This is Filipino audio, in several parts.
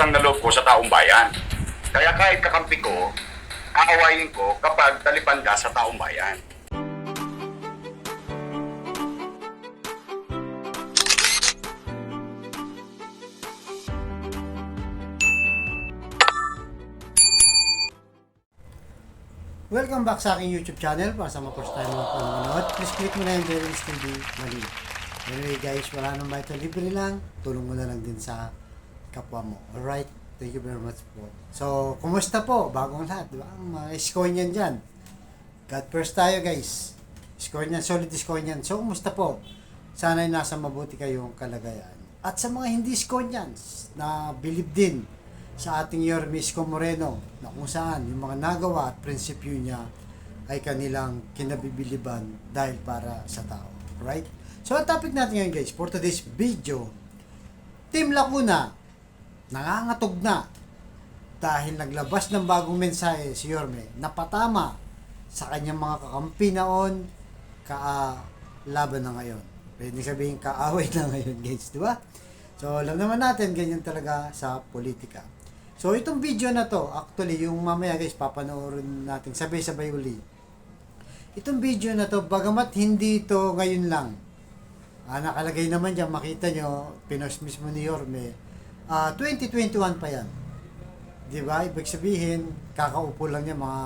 utang na loob ko sa taong bayan. Kaya kahit kakampi ko, aawayin ko kapag talipan ka sa taong bayan. Welcome back sa aking YouTube channel. Para sa mga first time mo po nanonood, please click mo na yung bell and TV mali. Anyway guys, wala nang ba ito, libre lang. Tulong mo na lang din sa kapwa mo. Alright, thank you very much po. So, kumusta po? Bagong lahat, di ba? Ang mga score niyan dyan. God first tayo guys. Score niyan, solid score niyan. So, kumusta po? Sana'y nasa mabuti kayong kalagayan. At sa mga hindi score niyan, na believe din sa ating Yorme Isko Moreno, na kung saan yung mga nagawa at prinsipyo niya ay kanilang kinabibiliban dahil para sa tao. Right? So, ang topic natin ngayon guys, for today's video, Team Lacuna, nangangatog na dahil naglabas ng bagong mensahe si Yorme na patama sa kanyang mga kakampi noon, laban na ngayon. Pwede sabihin kaaway na ngayon guys, di ba? So, alam naman natin, ganyan talaga sa politika. So, itong video na to, actually, yung mamaya guys, papanoorin natin sabay-sabay uli. Itong video na to, bagamat hindi ito ngayon lang, nakalagay naman dyan, makita nyo, pinost mismo ni Yorme, 2021 pa yan. Diba? Ibig sabihin, kakaupo lang niya mga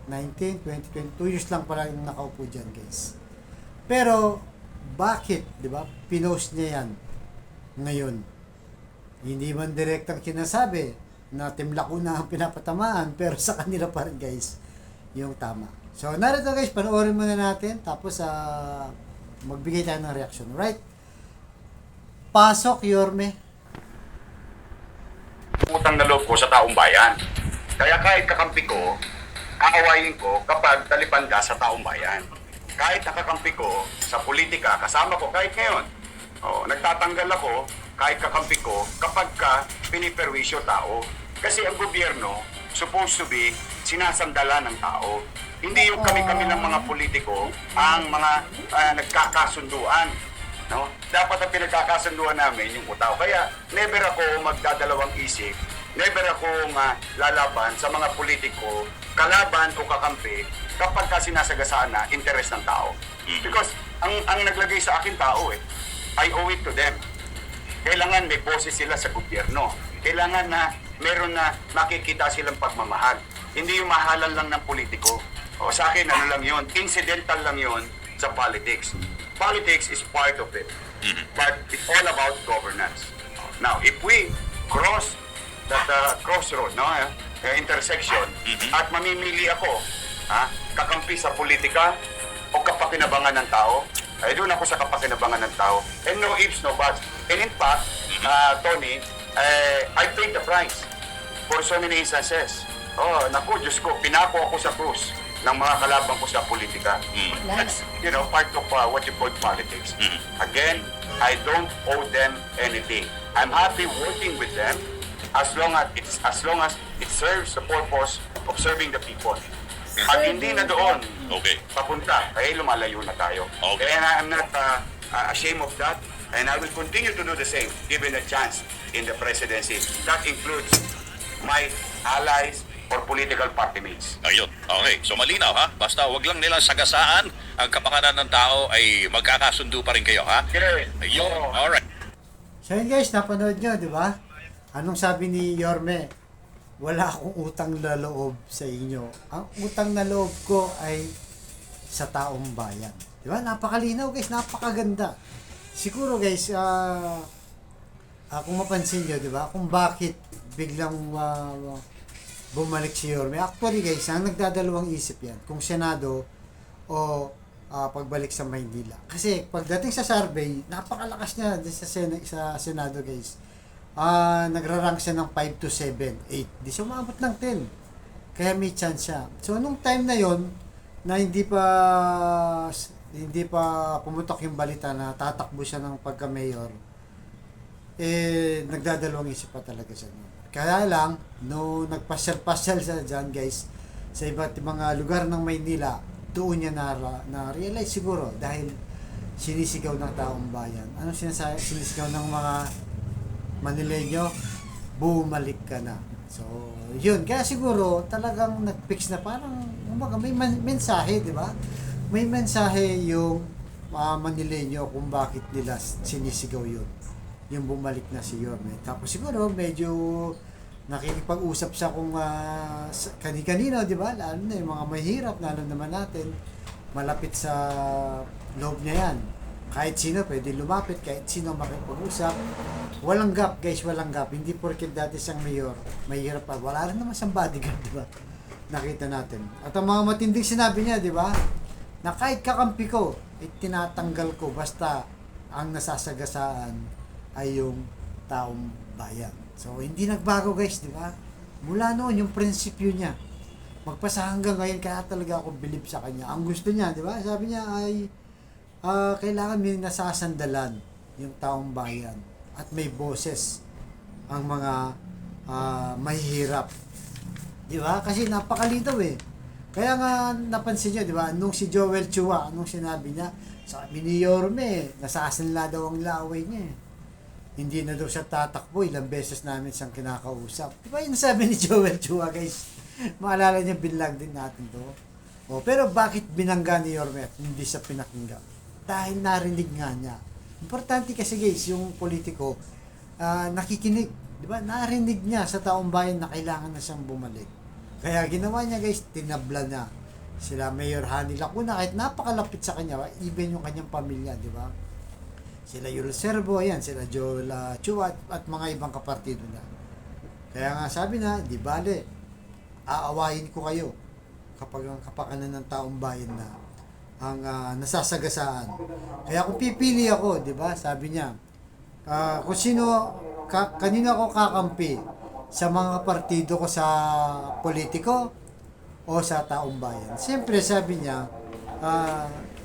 19, 20, 22 years lang pala yung nakaupo dyan guys. Pero, bakit, diba? Pinost niya yan ngayon. Hindi man direktang sinasabi na Team Lacuna ang pinapatamaan, pero sa kanila pa rin guys yung tama. So narito guys, panoorin muna natin, tapos magbigay tayo ng reaction, right? Pasok Yorme. Utang na loob ko sa taong bayan. Kaya kahit kakampi ko, aawayin ko kapag talipan ka sa taong bayan. Kahit nakakampi ko sa politika, kasama ko kahit ngayon. Nagtatanggal ako kahit kakampi ko kapag ka piniperwisyo tao. Kasi ang gobyerno supposed to be sinasandala ng tao. Hindi yung kami-kami ng mga politiko ang mga nagkakasunduan. No? Dapat ang pinagkakasunduan namin yung tao. Kaya never ako magdadalawang isip, never akong lalaban sa mga politiko, kalaban o kakampi kapag ka sinasagasaan na interes ng tao. Because ang naglagay sa akin tao I owe it to them. Kailangan may boses sila sa gobyerno. Kailangan na meron na makikita silang pagmamahal. Hindi yung mahalan lang ng politiko. Sa akin, ano lang yun, incidental lang yun sa politics. Politics is part of it. But it's all about governance. Now, if we cross that crossroad, intersection, at mamimili ako, kakampi sa politika o kapakinabangan ng tao, ay doon ako sa kapakinabangan ng tao. And no ifs, no buts. And in fact, Tony, I paid the price for so many instances. Naku, Diyos ko, pinako ako sa krus ng mga kalabang ko sa politika. That's, part of what you call politics. Again, I don't owe them anything. I'm happy working with them as long as it serves the purpose of serving the people. Pag hindi na doon, papunta, ay lumalayo na tayo. And I'm not ashamed of that. And I will continue to do the same, given a chance in the presidency. That includes my allies or political party mates. Ayun. Okay. So malinaw ha? Basta wag lang nilang sagasaan ang kapakanan ng tao ay magkakasundo pa rin kayo ha? Ayun. Alright. So yun guys, napanood nyo, di ba? Anong sabi ni Yorme? Wala akong utang na loob sa inyo. Ang utang na loob ko ay sa taong bayan. Di ba? Napakalinaw guys, napakaganda. Siguro guys, kung mapansin nyo, di ba? Kung bakit biglang bumalik si Yorme. Actually guys, ang nagdadalawang isip yan. Kung Senado o pagbalik sa Maynila. Kasi pagdating sa survey, napakalakas niya sa Senado guys. Nagrarank siya ng 5 to 7, 8. Di sumabot ng 10. Kaya may chance siya. So, nung time na yon na hindi pa pumutok yung balita na tatakbo siya ng pagka-mayor, nagdadalawang isip pa talaga siya. Kaya lang, no nagpasyal-pasyal siya dyan guys, sa iba't mga lugar ng Maynila, doon niya na-realize siguro dahil sinisigaw ng taong bayan. Anong sinisigaw ng mga Manileño? bumalik ka na. So, yun. Kaya siguro, talagang nag-fix na parang, umaga, may mensahe, di ba? May mensahe yung Manileño kung bakit nila sinisigaw yun. Yung bumalik na si Yorme. Tapos siguro, medyo nakikipag-usap siya kung kani-kanino, di ba? Lalo na yung mga mahirap, lalo naman natin, malapit sa loob niya yan. Kahit sino pwede lumapit, kahit sino makipag-usap. Walang gap, guys, walang gap. Hindi porket dati siyang mayor, mahirap pa. Wala rin naman siyang bodyguard, di ba? Nakita natin. At ang mga matinding sinabi niya, di ba? Na kahit kakampi ko, tinatanggal ko basta ang nasasagasaan ay yung taong bayan. So, hindi nagbago, guys, di ba? Mula noon, yung prinsipyo niya. Magpasa hanggang ngayon, kaya talaga ako believe sa kanya. Ang gusto niya, di ba? Sabi niya ay kailangan may nasasandalan yung taong bayan at may boses ang mga mahihirap. Di ba? Kasi napakalitaw eh. Kaya nga napansin niyo, di ba? Nung si Joel Chua, anong sinabi niya? Sabi ni Yorme, nasasanla daw ang laway niya eh. Hindi na daw siya tatakbo, ilang beses namin siyang kinakausap. Di ba yun sabi ni Joel Chua, guys? Maalala niya, binlag din natin to. Pero bakit binangga ni Yorme at hindi siya pinakinggan? Dahil narinig nga niya. Importante kasi, guys, yung politiko, nakikinig. Di ba? Narinig niya sa taong bayan na kailangan na siyang bumalik. Kaya ginawa niya, guys, tinabla niya sila Mayor Hani Lacuna, kahit napakalapit sa kanya, even yung kanyang pamilya, di ba? Sila Yul Servo, yan, sila Joel Chua at mga ibang kapartido na. Kaya nga sabi na, di bale, aawayin ko kayo kapag ang kapakanan ng taong bayan na ang nasasagasaan. Kaya kung pipili ako, di ba, sabi niya, kung sino, kanino ako kakampi, sa mga partido ko sa politiko o sa taong bayan. Siyempre, sabi niya,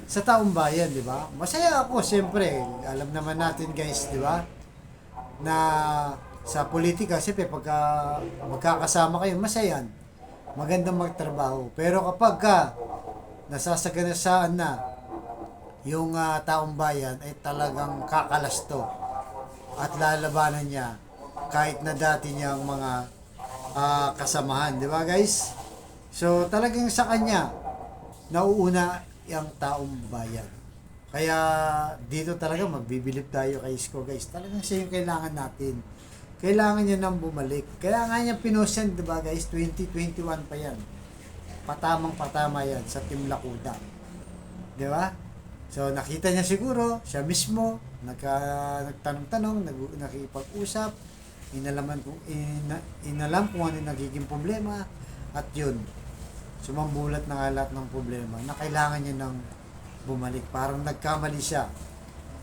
sa taong bayan, di ba? Masaya ako, siyempre. Alam naman natin, guys, di ba? Na sa politika, siyempre, pagka magkakasama kayo, masayan. Magandang magtrabaho. Pero kapag nasasagasaan na yung taong bayan, ay talagang kakalasto at lalabanan niya kahit na dati niyang mga kasamahan, di ba, guys? So, talagang sa kanya, nauuna yung taong bayan. Kaya, dito talaga magbibilib tayo kay Isko, guys. Talagang siya yung kailangan natin. Kailangan niya nang bumalik. Kaya nga niya pinosend, di ba, guys? 2021 pa yan. Patamang-patama yan sa Team Lakuda. Di ba? So, nakita niya siguro, siya mismo, nagtanong-tanong, nakipag-usap, inalam kung ano yung nagiging problema, at yun, sumambulat na nga lahat ng problema na kailangan niya nang bumalik. Parang nagkamali siya,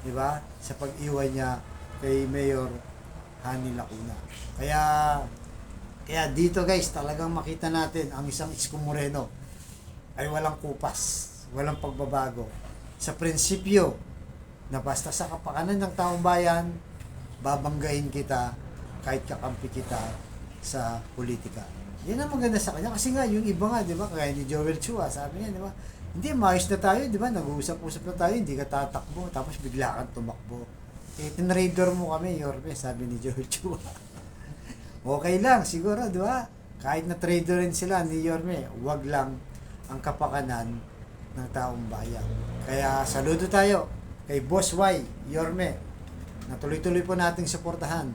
di ba, sa pag-iwan niya kay Mayor Hani Lacuna. Kaya dito, guys, talagang makita natin ang isang Isko Moreno ay walang kupas, walang pagbabago sa prinsipyo na basta sa kapakanan ng taong bayan, babanggain kita kahit kakampi kita sa politika. Yan ang maganda sa kanya. Kasi nga, yung iba nga, di ba, kaya ni Joel Chua, sabi niya, di ba, hindi, maayos na tayo, di ba, nag-uusap-usap na tayo, hindi ka tatakbo, tapos bigla kang tumakbo. Tinrader mo kami, Yorme, sabi ni Joel Chua. Okay lang, siguro, di ba, kahit na trader rin sila ni Yorme, wag lang ang kapakanan ng taong bayan. Kaya, saludo tayo kay Boss Y, Yorme, na tuloy-tuloy po nating suportahan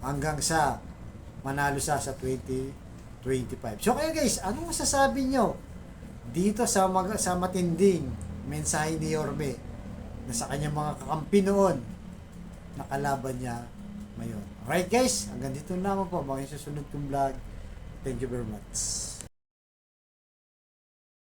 hanggang sa manalo sa 2025. So kaya, guys, anong masasabi nyo dito sa matinding mensahe ni Yorme na sa kanyang mga kakampi noon na kalaban niya ngayon? Alright, guys, hanggang dito lamang po mga susunod kong vlog. Thank you very much.